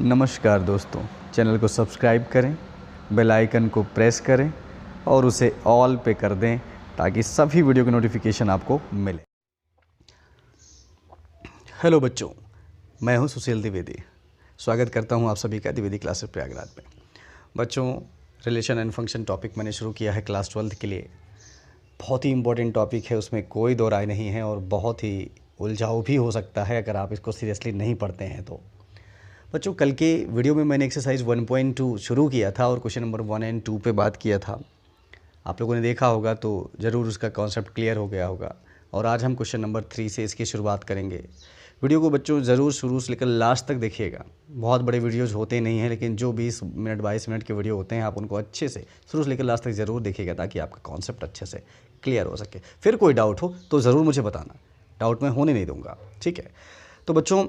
नमस्कार दोस्तों, चैनल को सब्सक्राइब करें, बेल आइकन को प्रेस करें और उसे ऑल पे कर दें ताकि सभी वीडियो की नोटिफिकेशन आपको मिले। हेलो बच्चों, मैं हूं सुशील द्विवेदी। स्वागत करता हूं आप सभी का द्विवेदी क्लासेस प्रयागराज में। बच्चों, रिलेशन एंड फंक्शन टॉपिक मैंने शुरू किया है क्लास 12th के लिए। बहुत ही इम्पोर्टेंट टॉपिक है, उसमें कोई दो राय नहीं है और बहुत ही उलझाऊ भी हो सकता है अगर आप इसको सीरियसली नहीं पढ़ते हैं तो। बच्चों, कल के वीडियो में मैंने एक्सरसाइज 1.2 शुरू किया था और क्वेश्चन नंबर 1 और 2 पे बात किया था। आप लोगों ने देखा होगा तो ज़रूर उसका कॉन्सेप्ट क्लियर हो गया होगा। और आज हम क्वेश्चन नंबर 3 से इसकी शुरुआत करेंगे। वीडियो को बच्चों ज़रूर शुरू से लेकर लास्ट तक देखिएगा। बहुत बड़े वीडियोज़ होते नहीं हैं, लेकिन जो 20 मिनट 22 मिनट के वीडियो होते हैं आप उनको अच्छे से शुरू से लेकर लास्ट तक ज़रूर देखिएगा ताकि आपका कॉन्सेप्ट अच्छे से क्लियर हो सके। फिर कोई डाउट हो तो ज़रूर मुझे बताना, डाउट मैं होने नहीं दूँगा, ठीक है। तो बच्चों,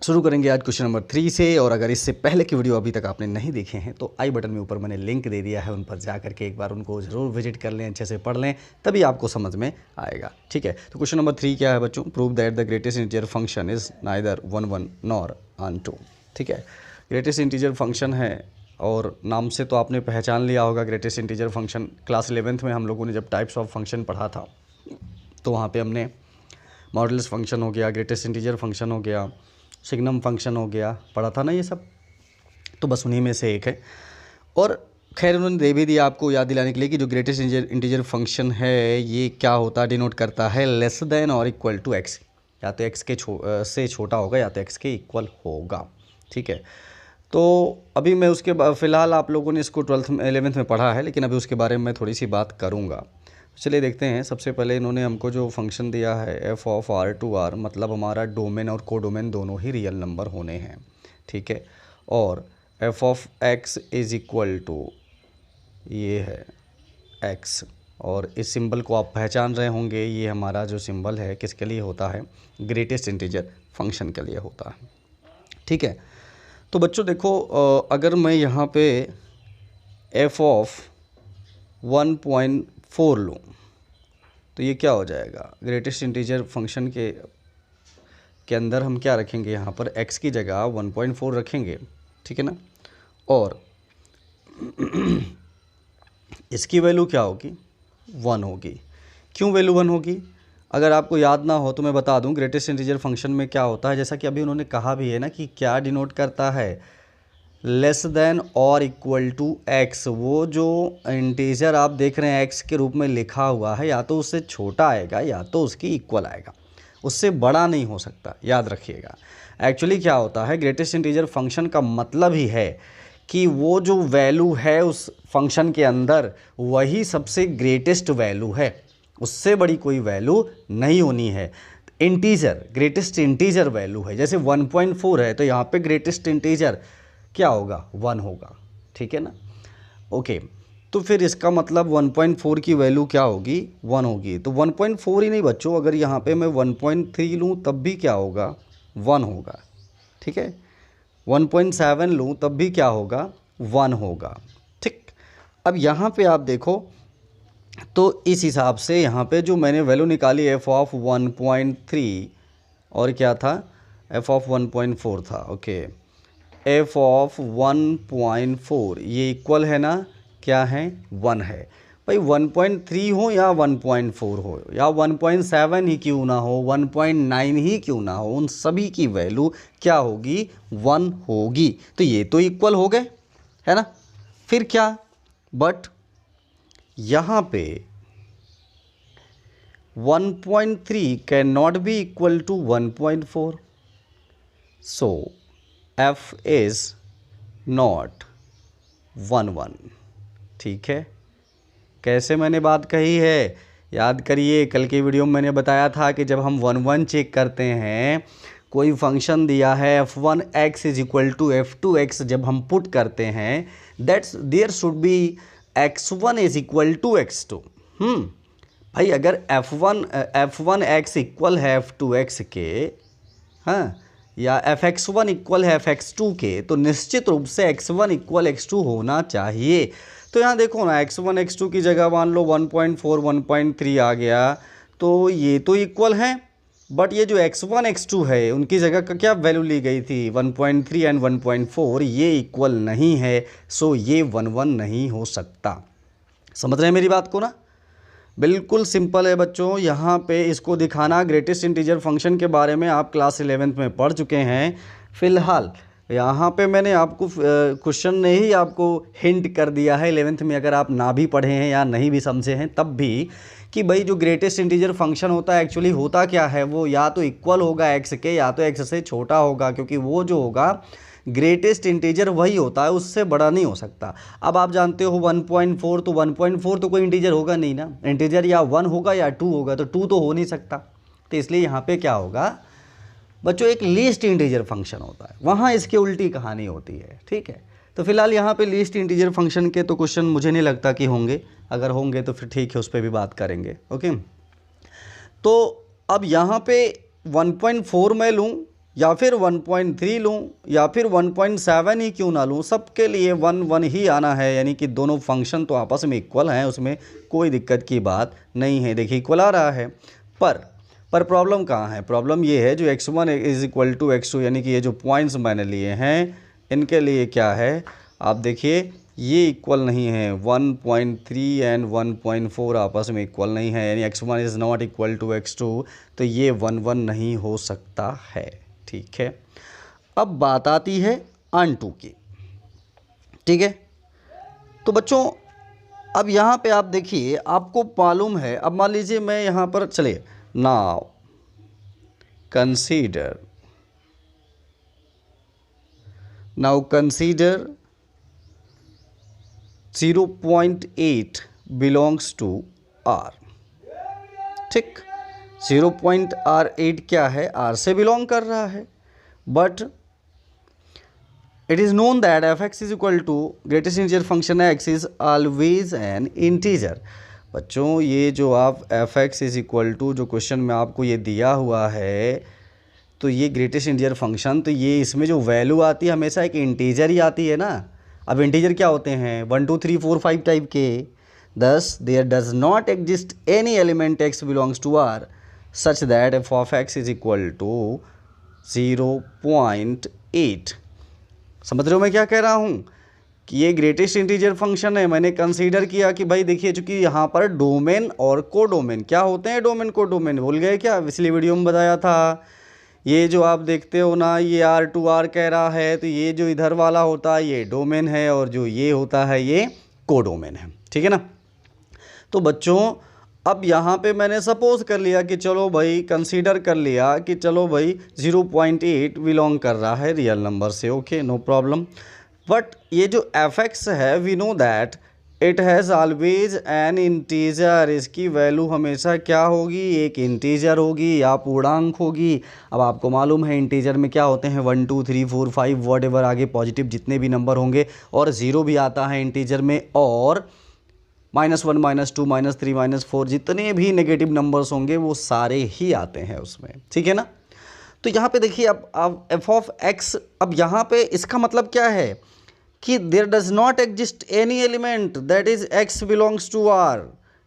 शुरू करेंगे आज क्वेश्चन नंबर 3 से। और अगर इससे पहले की वीडियो अभी तक आपने नहीं देखे हैं तो आई बटन में ऊपर मैंने लिंक दे दिया है, उन पर जा करके एक बार उनको ज़रूर विजिट कर लें, अच्छे से पढ़ लें, तभी आपको समझ में आएगा, ठीक है। तो क्वेश्चन नंबर 3 क्या है बच्चों? Prove that the greatest integer function is neither 1 1 nor on 2, ठीक है। ग्रेटेस्ट इंटीजर फंक्शन है और नाम से तो आपने पहचान लिया होगा greatest integer function. Class 11th में हम लोगों ने जब टाइप्स ऑफ फंक्शन पढ़ा था तो वहाँ पर हमने मॉडुलस फंक्शन हो गया, ग्रेटेस्ट इंटीजर फंक्शन हो गया, सिग्नम फंक्शन हो गया, पढ़ा था ना ये सब। तो बस उन्हीं में से एक है। और खैर उन्होंने दे भी दिया आपको याद दिलाने के लिए कि जो ग्रेटेस्ट इंटीजर फंक्शन है ये क्या होता है, डिनोट करता है लेस देन और इक्वल टू एक्स। या तो एक्स के से छोटा होगा या तो एक्स के इक्वल होगा, ठीक है। तो अभी मैं उसके फ़िलहाल आप लोगों ने इसको 12th में 11th में पढ़ा है, लेकिन अभी उसके बारे में मैं थोड़ी सी बात करूँगा। चलिए देखते हैं। सबसे पहले इन्होंने हमको जो फंक्शन दिया है f of R to R, मतलब हमारा डोमेन और कोडोमेन दोनों ही रियल नंबर होने हैं, ठीक है। और f of x is equal to ये है एक्स, और इस सिंबल को आप पहचान रहे होंगे, ये हमारा जो सिंबल है किसके लिए होता है? ग्रेटेस्ट इंटीजर फंक्शन के लिए होता है, ठीक है। तो बच्चों देखो, अगर मैं यहाँ पे एफ ऑफ 1.4 लूँ तो ये क्या हो जाएगा? ग्रेटेस्ट इंटीजर फंक्शन के अंदर हम क्या रखेंगे? यहाँ पर x की जगह 1.4 रखेंगे, ठीक है ना। और इसकी वैल्यू क्या होगी? 1 होगी। क्यों वैल्यू 1 होगी? अगर आपको याद ना हो तो मैं बता दूं, ग्रेटेस्ट इंटीजर फंक्शन में क्या होता है, जैसा कि अभी उन्होंने कहा भी है ना कि क्या डिनोट करता है? लेस देन और इक्वल टू एक्स। वो जो इंटीजर आप देख रहे हैं एक्स के रूप में लिखा हुआ है, या तो उससे छोटा आएगा या तो उसकी इक्वल आएगा, उससे बड़ा नहीं हो सकता, याद रखिएगा। एक्चुअली क्या होता है, ग्रेटेस्ट इंटीजर फंक्शन का मतलब ही है कि वो जो वैल्यू है उस फंक्शन के अंदर वही सबसे ग्रेटेस्ट वैल्यू है, उससे बड़ी कोई वैल्यू नहीं होनी है। इंटीजर ग्रेटेस्ट इंटीजर वैल्यू है, जैसे 1.4 है तो यहाँ पे ग्रेटेस्ट इंटीजर क्या होगा? 1 होगा, ठीक है ना। ओके, तो फिर इसका मतलब 1.4 की वैल्यू क्या होगी? 1 होगी। तो 1.4 ही नहीं बच्चों, अगर यहाँ पे मैं 1.3 लूँ तब भी क्या होगा? 1 होगा, ठीक है। 1.7 लूँ तब भी क्या होगा? 1 होगा, ठीक। अब यहाँ पे आप देखो तो इस हिसाब से यहाँ पे जो मैंने वैल्यू निकाली एफ ऑफ 1.3 और क्या था? एफ ऑफ 1.4 था, ओके। एफ ऑफ 1.4 ये इक्वल है ना, क्या है? 1 है। भाई 1.3 हो या 1.4 हो या 1.7 ही क्यों ना हो, 1.9 ही क्यों ना हो, उन सभी की वैल्यू क्या होगी? 1 होगी। तो ये तो इक्वल हो गए, है ना। फिर क्या? बट यहाँ पे 1.3 can not be equal to 1.4, so f is not 1 1, ठीक है। कैसे मैंने बात कही है? याद करिए, कल की वीडियो में मैंने बताया था कि जब हम 1 1 चेक करते हैं, कोई फंक्शन दिया है f1x is equal to f2x, जब हम पुट करते हैं that's there should be x1 is equal to x2। भाई अगर f1x इक्वल है f2x के, हाँ, या fx1 इक्वल है fx2 के, तो निश्चित रूप से x1 इक्वल x2 होना चाहिए। तो यहाँ देखो ना, x1 x2 की जगह मान लो 1.4 1.3 आ गया, तो ये तो इक्वल है, बट ये जो x1 x2 है उनकी जगह का क्या वैल्यू ली गई थी 1.3 एंड 1.4, ये इक्वल नहीं है, सो ये 1 1 नहीं हो सकता। समझ रहे हैं मेरी बात को ना? बिल्कुल सिंपल है बच्चों। यहाँ पे इसको दिखाना, ग्रेटेस्ट इंटीजर फंक्शन के बारे में आप क्लास 11th में पढ़ चुके हैं। फ़िलहाल यहाँ पे मैंने आपको क्वेश्चन ने ही आपको हिंट कर दिया है 11th में, अगर आप ना भी पढ़े हैं या नहीं भी समझे हैं तब भी, कि भाई जो ग्रेटेस्ट इंटीजर फंक्शन होता है एक्चुअली होता क्या है, वो या तो इक्वल होगा x के या तो x से छोटा होगा, क्योंकि वो जो होगा ग्रेटेस्ट इंटीजर वही होता है, उससे बड़ा नहीं हो सकता। अब आप जानते हो 1.4, तो 1.4 तो कोई इंटीजर होगा नहीं ना, इंटीजर या 1 होगा या 2 होगा, तो 2 तो हो नहीं सकता। तो इसलिए यहाँ पे क्या होगा बच्चों, एक लीस्ट इंटीजर फंक्शन होता है, वहाँ इसकी उल्टी कहानी होती है। ठीक है, तो फिलहाल यहाँ पे लीस्ट इंटीजर फंक्शन के तो क्वेश्चन मुझे नहीं लगता कि होंगे, अगर होंगे तो फिर ठीक है, उस पर भी बात करेंगे। ओके, तो अब यहाँ पे 1.4 मैं लूँ या फिर 1.3 लूँ या फिर 1.7 ही क्यों ना लूँ, सबके लिए 1 1 ही आना है, यानी कि दोनों फंक्शन तो आपस में इक्वल हैं, उसमें कोई दिक्कत की बात नहीं है। देखिए इक्वल आ रहा है, पर प्रॉब्लम कहाँ है? प्रॉब्लम ये है जो x1 is equal to x2, यानी कि ये जो पॉइंट्स मैंने लिए हैं इनके लिए क्या है, आप देखिए ये इक्वल नहीं है। 1.3 एंड 1.4 आपस में इक्वल नहीं है, यानी x1 is not equal to x2, तो ये 1 1 नहीं हो सकता है। ठीक है, अब बात आती है अनटू की। ठीक है, तो बच्चों अब यहाँ पे आप देखिए, आपको मालूम है, अब मान लीजिए मैं यहाँ पर, चलिए now consider 0.8 belongs to R। ठीक, 0.8 क्या है? R से बिलोंग कर रहा है, but it is known that f x is equal to greatest integer function x is always an integer. बच्चों ये जो आप f x is equal to, जो क्वेश्चन में आपको ये दिया हुआ है, तो ये ग्रेटेस्ट इंटीजर फंक्शन, तो ये इसमें जो वैल्यू आती है हमेशा एक इंटीजर ही आती है ना। अब इंटीजर क्या होते हैं? 1 2 3 4 5 टाइप के। Thus there does not exist any element x belongs to R such that f of x is equal to 0.8। समझ रहे हो मैं क्या कह रहा हूँ? कि ये ग्रेटेस्ट इंटीजर फंक्शन है, मैंने कंसीडर किया कि भाई देखिए, चूंकि यहाँ पर डोमेन और कोडोमेन क्या होते हैं, डोमेन कोडोमेन भूल गए क्या? पिछली वीडियो में बताया था। ये जो आप देखते हो ना, ये R2R कह रहा है, तो ये जो इधर वाला होता है ये डोमेन है, और जो ये होता है ये कोडोमेन है। ठीक है ना? तो बच्चों अब यहाँ पे मैंने सपोज कर लिया कि चलो भाई, कंसीडर कर लिया कि चलो भाई 0.8 बिलोंग कर रहा है रियल नंबर से। Okay, no problem. बट ये जो एफ एक्स है, we know that it has always an integer. इसकी वैल्यू हमेशा क्या होगी? एक इंटीजर होगी या पूर्णांक होगी। अब आपको मालूम है इंटीजर में क्या होते हैं, 1 2 3 4 5 वॉट एवर, आगे पॉजिटिव जितने भी नंबर होंगे, और ज़ीरो भी आता है इंटीजर में, और -1 -2 -3 -4 जितने भी नेगेटिव नंबर्स होंगे वो सारे ही आते हैं उसमें। ठीक है ना? तो यहाँ पे देखिए, अब एफ ऑफ एक्स, अब यहाँ पे इसका मतलब क्या है कि there does not exist any element that is x belongs to R.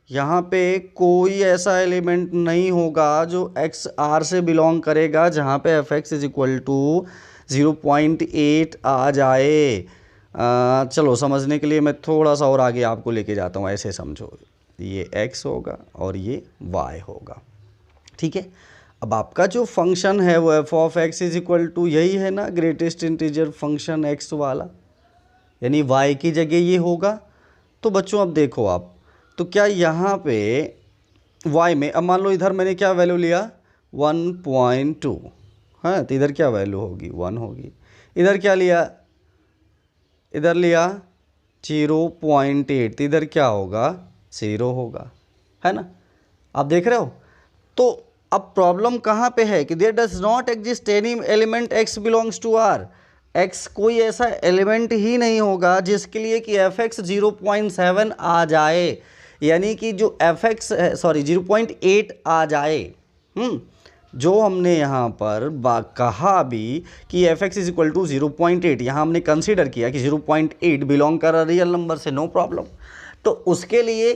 यहाँ पे कोई ऐसा एलिमेंट नहीं होगा जो एक्स आर से बिलोंग करेगा जहाँ पे f x is equal to 0.8 आ जाए। चलो समझने के लिए मैं थोड़ा सा और आगे आपको लेके जाता हूँ। ऐसे समझो, ये x होगा और ये y होगा। ठीक है, अब आपका जो फंक्शन है वो f of x is equal to यही है ना, ग्रेटेस्ट इंटीजर फंक्शन x वाला, यानी y की जगह ये होगा। तो बच्चों अब देखो आप, तो क्या यहाँ पे y में, अब मान लो इधर मैंने क्या वैल्यू लिया 1.2, हाँ, तो इधर क्या वैल्यू होगी 1 होगी। इधर क्या लिया, इधर लिया 0.8, तो इधर क्या होगा 0 होगा, है ना? आप देख रहे हो? तो अब प्रॉब्लम कहाँ पे है कि there does not exist any element x belongs to r। x कोई ऐसा एलिमेंट ही नहीं होगा जिसके लिए कि एफ एक्स 0.7 आ जाए, यानी कि जो एफ एक्स है, सॉरी 0.8 आ जाए। जो हमने यहाँ पर कहा भी कि f x is equal to 0.8, यहाँ हमने कंसीडर किया कि 0.8 बिलोंग कर रहा रियल नंबर से, नो प्रॉब्लम। तो उसके लिए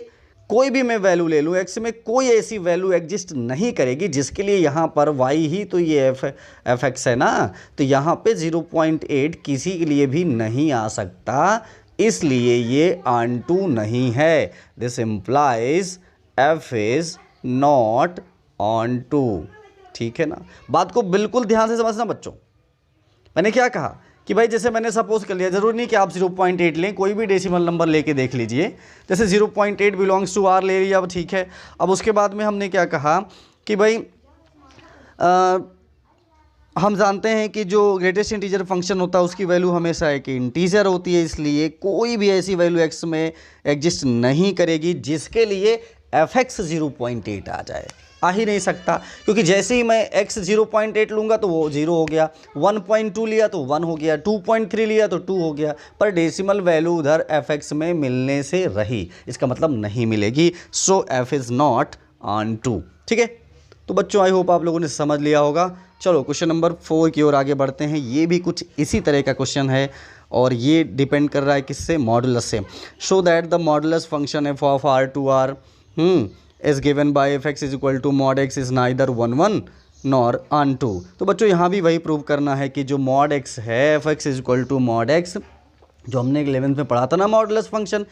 कोई भी मैं वैल्यू ले लूँ x में, कोई ऐसी वैल्यू एग्जिस्ट नहीं करेगी जिसके लिए यहाँ पर y ही तो ये एफ एक्स है ना, तो यहाँ पे 0.8 किसी के लिए भी नहीं आ सकता, इसलिए ये ऑन-टू नहीं है। This implies f is not on-to. ठीक है ना, बात को बिल्कुल ध्यान से समझना बच्चों। मैंने क्या कहा कि भाई जैसे मैंने सपोज कर लिया, जरूरी नहीं कि आप 0.8 लें, कोई भी डेसिमल नंबर लेके देख लीजिए। जैसे 0.8 बिलोंग्स टू r ले लिया, अब ठीक है। अब उसके बाद में हमने क्या कहा कि भाई हम जानते हैं कि जो ग्रेटेस्ट इंटीजर फंक्शन होता है उसकी वैल्यू हमेशा एक इंटीजर होती है, इसलिए कोई भी ऐसी वैल्यू x में एग्जिस्ट नहीं करेगी जिसके लिए fx 0.8 आ जाए। आ ही नहीं सकता, क्योंकि जैसे ही मैं x 0.8 लूँगा तो वो 0 हो गया, 1.2 लिया तो 1 हो गया, 2.3 लिया तो 2 हो गया, पर डेसिमल वैल्यू उधर fx में मिलने से रही, इसका मतलब नहीं मिलेगी। सो f इज़ नॉट ऑन-टू। ठीक है, तो बच्चों आई होप आप लोगों ने समझ लिया होगा। चलो क्वेश्चन नंबर 4 की ओर आगे बढ़ते हैं। ये भी कुछ इसी तरह का क्वेश्चन है और ये डिपेंड कर रहा है किससे, मॉडुलस से। Show that the modulus function f of R to R is given by fx is equal to mod x is neither 1 nor on-to। तो बच्चों यहाँ भी वही प्रूव करना है कि जो mod x है fx is equal to mod x, जो हमने 11th में पढ़ा था ना मॉडुलस फंक्शन,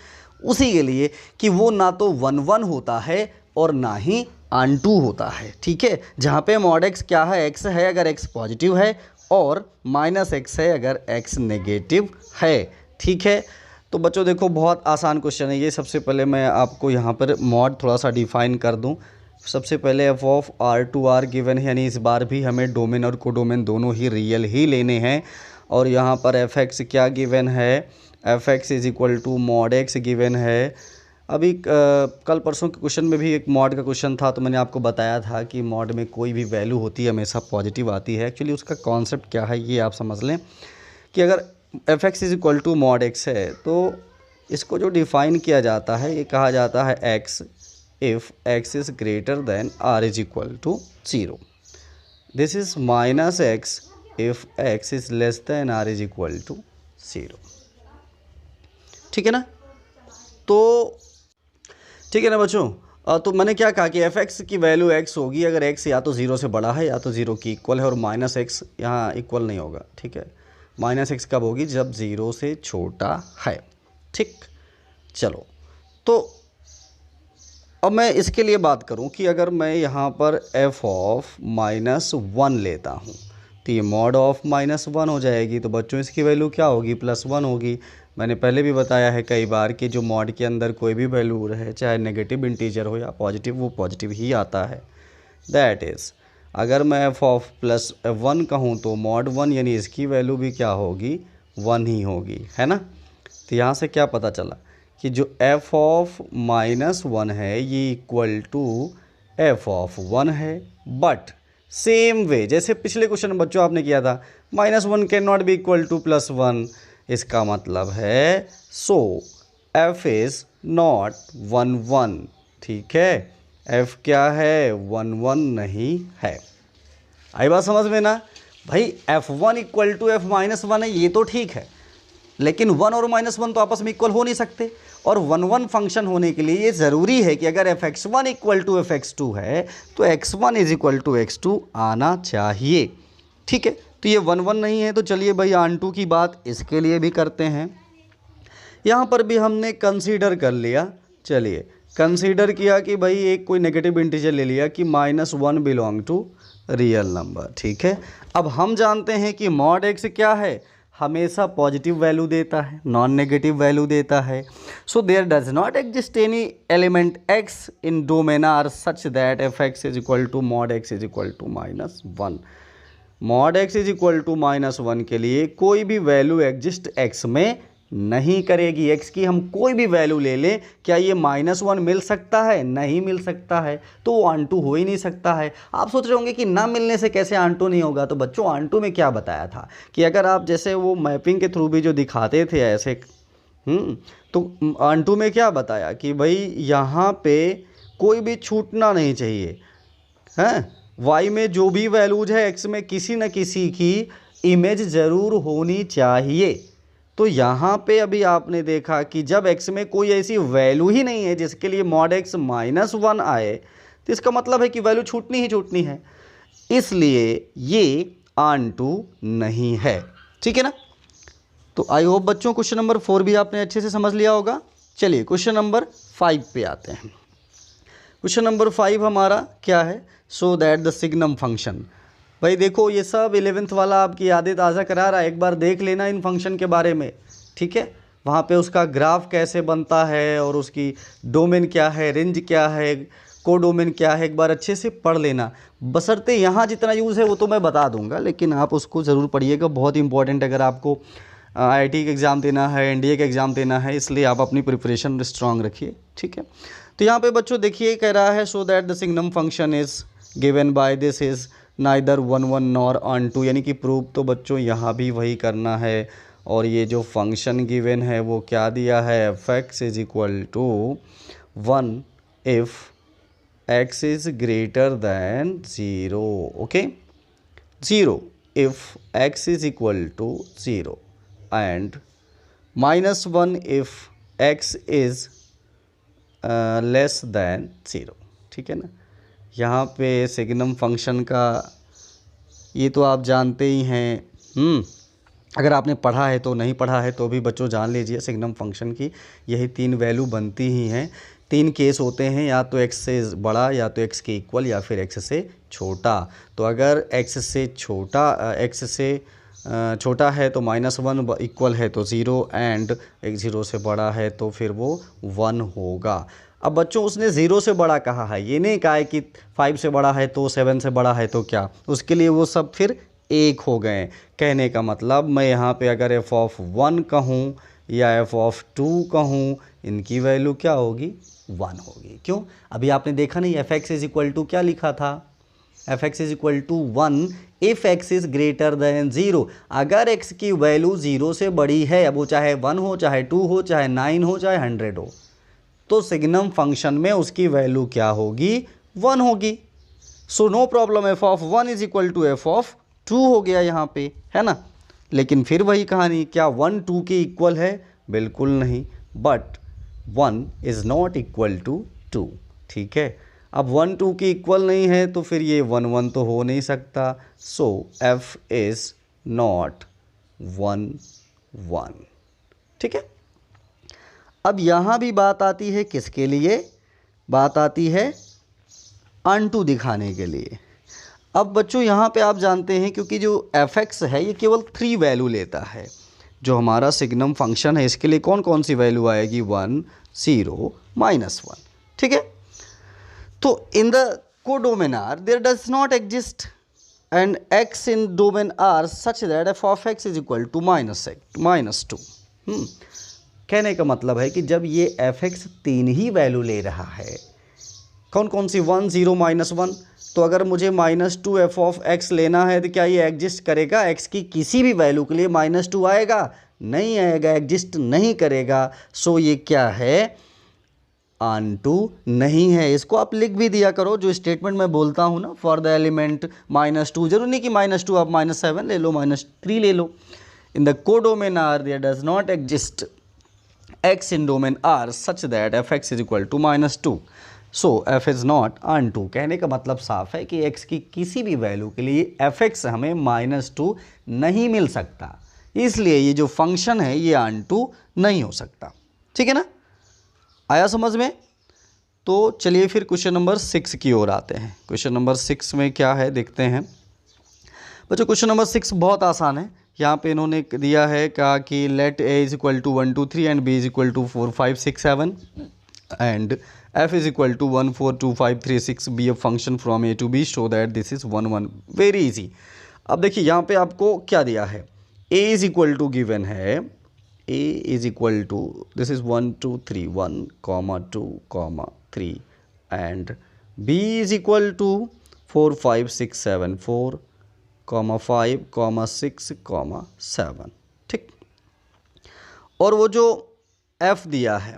उसी के लिए कि वो ना तो 1 होता है और ना ही on-to होता है। ठीक है, जहाँ पे mod x क्या है, x है अगर x पॉजिटिव है और माइनस x है अगर x नेगेटिव है। ठीक है, तो बच्चों देखो बहुत आसान क्वेश्चन है ये। सबसे पहले मैं आपको यहाँ पर मॉड थोड़ा सा डिफाइन कर दूँ। सबसे पहले f of R to R given है, यानी इस बार भी हमें डोमेन और कोडोमेन दोनों ही रियल ही लेने हैं। और यहाँ पर एफ एक्स क्या गिवन है, f x is equal to mod x given है। अभी कल परसों के क्वेश्चन में भी एक मॉड का क्वेश्चन था, तो मैंने आपको बताया था कि मॉड में कोई भी वैल्यू होती है हमेशा पॉजिटिव आती है। एक्चुअली उसका कॉन्सेप्ट क्या है ये आप समझ लें कि अगर f x is equal to mod x है तो इसको जो डिफ़ाइन किया जाता है ये कहा जाता है x if x is greater than or is equal to 0। This is minus x if x is less than or is equal to 0। ठीक है ना, तो ठीक है ना बच्चों। तो मैंने क्या कहा कि एफ एक्स की वैल्यू एक्स होगी अगर एक्स या तो 0 से बड़ा है या तो 0 की इक्वल है, और माइनस एक्स यहाँ इक्वल नहीं होगा। ठीक है, माइनस एक्स कब होगी, जब 0 से छोटा है। ठीक, चलो तो अब मैं इसके लिए बात करूं कि अगर मैं यहाँ पर f ऑफ -1 लेता हूँ तो ये मॉड ऑफ -1 हो जाएगी। तो बच्चों इसकी वैल्यू क्या होगी, +1 होगी। मैंने पहले भी बताया है कई बार कि जो मॉड के अंदर कोई भी वैल्यू रहे, चाहे नेगेटिव इंटीजर हो या पॉजिटिव, वो पॉजिटिव ही आता है। दैट इज़ अगर मैं f ऑफ +1 कहूँ तो मॉड 1 यानी इसकी वैल्यू भी क्या होगी, 1 ही होगी, है ना। तो यहाँ से क्या पता चला कि जो f ऑफ -1 है ये इक्वल टू f ऑफ 1 है। बट सेम वे जैसे पिछले क्वेश्चन में बच्चों आपने किया था, -1 can not be equal to +1, इसका मतलब है सो f इज़ नॉट 1 ठीक है, f क्या है, 1 नहीं है। आई बात समझ में ना भाई, f1 इक्वल टू f -1 है ये तो ठीक है, लेकिन 1 और -1 तो आपस में इक्वल हो नहीं सकते। और 1 फंक्शन होने के लिए ये ज़रूरी है कि अगर fx1 इक्वल टू fx2 है तो x1 is equal to x2 आना चाहिए। ठीक है, तो ये 1 नहीं है, तो चलिए भाई ऑन-टू की बात इसके लिए भी करते हैं। यहाँ पर भी हमने कंसीडर कर लिया, चलिए कंसीडर किया कि भाई एक कोई नेगेटिव इंटीजर ले लिया कि -1 बिलोंग टू रियल नंबर। ठीक है, अब हम जानते हैं कि मॉड एक्स क्या है, हमेशा पॉजिटिव वैल्यू देता है, नॉन नेगेटिव वैल्यू देता है। So there does not exist any element x in domain R such that f x is equal to mod x is equal to -1। Mod x is equal to -1 के लिए कोई भी value exist x में नहीं करेगी। X की हम कोई भी वैल्यू ले लें, क्या ये -1 मिल सकता है, नहीं मिल सकता है, तो वो ऑन-टू हो ही नहीं सकता है। आप सोच रहे होंगे कि ना मिलने से कैसे ऑन-टू नहीं होगा, तो बच्चों ऑन-टू में क्या बताया था कि अगर आप जैसे वो मैपिंग के थ्रू भी जो दिखाते थे ऐसे, तो ऑन-टू में क्या बताया कि भाई यहाँ पे कोई भी छूटना नहीं चाहिए, हैं वाई में जो भी वैल्यूज है एक्स में किसी न किसी की इमेज ज़रूर होनी चाहिए। तो यहाँ पे अभी आपने देखा कि जब x में कोई ऐसी वैल्यू ही नहीं है जिसके लिए मॉड x -1 आए, तो इसका मतलब है कि वैल्यू छूटनी ही छूटनी है, इसलिए ये ऑनटू नहीं है। ठीक है ना। तो आई होप बच्चों क्वेश्चन नंबर 4 भी आपने अच्छे से समझ लिया होगा। चलिए क्वेश्चन नंबर 5 पे आते हैं। क्वेश्चन नंबर 5 हमारा क्या है, so that the signum function. भाई देखो ये सब 11th वाला आपकी यादें ताज़ा करा रहा है, एक बार देख लेना इन फंक्शन के बारे में। ठीक है, वहाँ पे उसका ग्राफ कैसे बनता है और उसकी डोमेन क्या है, रेंज क्या है, कोडोमेन क्या है, एक बार अच्छे से पढ़ लेना। बशर्ते यहाँ जितना यूज़ है वो तो मैं बता दूंगा, लेकिन आप उसको ज़रूर पढ़िएगा, बहुत इंपॉर्टेंट। अगर आपको IIT का एग्ज़ाम देना है, NDA का एग्ज़ाम देना है, इसलिए आप अपनी प्रिपरेशन स्ट्रांग रखिए। ठीक है, तो यहाँ पे बच्चों देखिए कह रहा है so that the signum function is given by this is neither 1 1 nor onto, यानी कि प्रूव तो बच्चों यहाँ भी वही करना है। और ये जो फंक्शन गिवन है वो क्या दिया है, f(x) is equal to 1 if x is greater than 0। Okay, 0 if x is equal to 0 and -1 if x is less than 0। ठीक है ना। यहाँ पे सिग्नम फंक्शन का ये तो आप जानते ही हैं। अगर आपने पढ़ा है तो, नहीं पढ़ा है तो भी बच्चों जान लीजिए, सिग्नम फंक्शन की यही 3 वैल्यू बनती ही हैं। 3 केस होते हैं, या तो x से बड़ा, या तो x के इक्वल, या फिर x से छोटा। तो अगर x से छोटा है तो -1, इक्वल है तो 0, एंड x 0 से बड़ा है तो फिर वो 1 होगा। अब बच्चों उसने 0 से बड़ा कहा है, ये नहीं कहा है कि 5 से बड़ा है तो 7 से बड़ा है तो क्या, उसके लिए वो सब फिर एक हो गए। कहने का मतलब मैं यहाँ पे अगर f(1) कहूँ या f(2) कहूँ, इनकी वैल्यू क्या होगी, 1 होगी। क्यों, अभी आपने देखा नहीं f(x) इज इक्वल टू क्या लिखा था, f(x) is equal to 1 if x is greater than 0। अगर x की वैल्यू 0 से बड़ी है, अब वो चाहे 1 हो, चाहे 2 हो, चाहे 9 हो, चाहे 100 हो, तो सिग्नम फंक्शन में उसकी वैल्यू क्या होगी, 1 होगी। So no problem, f(1) is equal to f(2) हो गया यहाँ पे, है ना। लेकिन फिर वही कहानी, क्या 1 2 के इक्वल है, बिल्कुल नहीं, but 1 is not equal to 2। ठीक है, अब 1 2 के इक्वल नहीं है तो फिर ये 1 1 तो हो नहीं सकता। सो f इज़ नॉट 1 1। ठीक है, अब यहाँ भी बात आती है किसके लिए, बात आती है ऑनटू दिखाने के लिए। अब बच्चों यहाँ पे आप जानते हैं, क्योंकि जो f(x) है ये केवल 3 वैल्यू लेता है, जो हमारा सिग्नम फंक्शन है इसके लिए कौन कौन सी वैल्यू आएगी, 1 0 -1। ठीक है, तो in the codomain R there does not exist and x in domain R such that f(x) is equal to -2। कहने का मतलब है कि जब ये f(x) 3 ही वैल्यू ले रहा है, कौन कौन सी, 1 0 -1, तो अगर मुझे -2 f(x) लेना है तो क्या ये एग्जिस्ट करेगा, x की किसी भी वैल्यू के लिए -2 आएगा, नहीं आएगा, एग्जिस्ट नहीं करेगा। सो ये क्या है, ऑनटू नहीं है। इसको आप लिख भी दिया करो, जो स्टेटमेंट मैं बोलता हूँ ना, फॉर द एलिमेंट -2, जरूर नहीं कि -2 आप -7 ले लो, -3 ले लो। In the codomain R there does not exist x in domain R such that f(x) is equal to -2. So f is not onto. कहने का मतलब साफ है कि x की किसी भी वैल्यू के लिए f(x) हमें -2 नहीं मिल सकता, इसलिए ये जो फंक्शन है ये ऑनटू नहीं हो सकता। ठीक है ना, आया समझ में। तो चलिए फिर क्वेश्चन नंबर 6 की ओर आते हैं। क्वेश्चन नंबर 6 में क्या है देखते हैं बच्चों। क्वेश्चन नंबर 6 बहुत आसान है। यहाँ पे इन्होंने दिया है कहा कि let a is equal to 1 2 3 and b is equal to 4 5 6 7 and f is equal to 1 4 2 5 3 6 be a function from a to b show that this is 1 1। Very easy. अब देखिए यहाँ पे आपको क्या दिया है, a is equal to given है, a is equal to this is 1 2 3 1 2 3 and b is equal to 4 5 6 7 4 5 6 7। ठीक, और वो जो f दिया है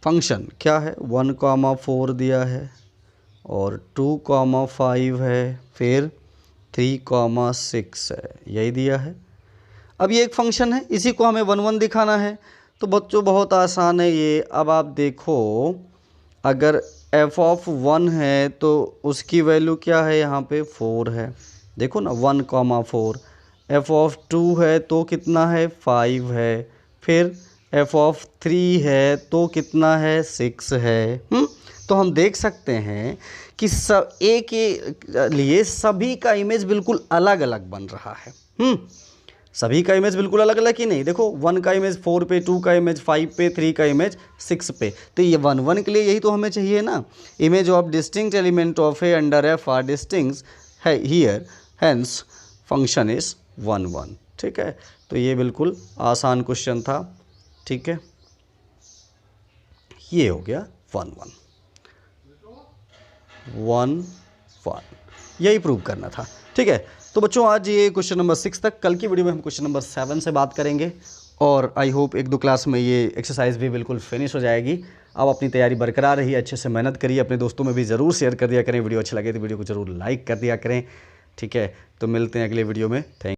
फंक्शन क्या है, 1 4 दिया है और 2 5 है, फिर 3 6 है, यही दिया है। अब ये एक फंक्शन है, इसी को हमें 1 1 दिखाना है। तो बच्चों बहुत आसान है ये। अब आप देखो, अगर f(1) है तो उसकी वैल्यू क्या है, यहाँ पे 4 है। देखो ना 1,4। f(2) है तो कितना है, 5 है। फिर f(3) है तो कितना है, 6 है। तो हम देख सकते हैं कि सब ए के लिए सभी का इमेज बिल्कुल अलग अलग बन रहा है। सभी का इमेज बिल्कुल अलग अलग ही नहीं। देखो 1 का इमेज 4 पे, 2 का इमेज 5 पे, 3 का इमेज 6 पे। तो ये 1 1 के लिए यही तो हमें चाहिए ना। Image of distinct element of A under F R distinct है हियर, हेंस फंक्शन इज 1 1। ठीक है, तो ये बिल्कुल आसान क्वेश्चन था। ठीक है, ये हो गया 1 1 1 1, यही प्रूव करना था। ठीक है, तो बच्चों आज ये क्वेश्चन नंबर 6 तक। कल की वीडियो में हम क्वेश्चन नंबर 7 से बात करेंगे और आई होप 1-2 क्लास में ये एक्सरसाइज भी बिल्कुल फिनिश हो जाएगी। अब अपनी तैयारी बरकरार रही, अच्छे से मेहनत करिए, अपने दोस्तों में भी ज़रूर शेयर कर दिया करें। वीडियो अच्छा लगे तो वीडियो को ज़रूर लाइक कर दिया करें। ठीक है, तो मिलते हैं अगले वीडियो में। थैंक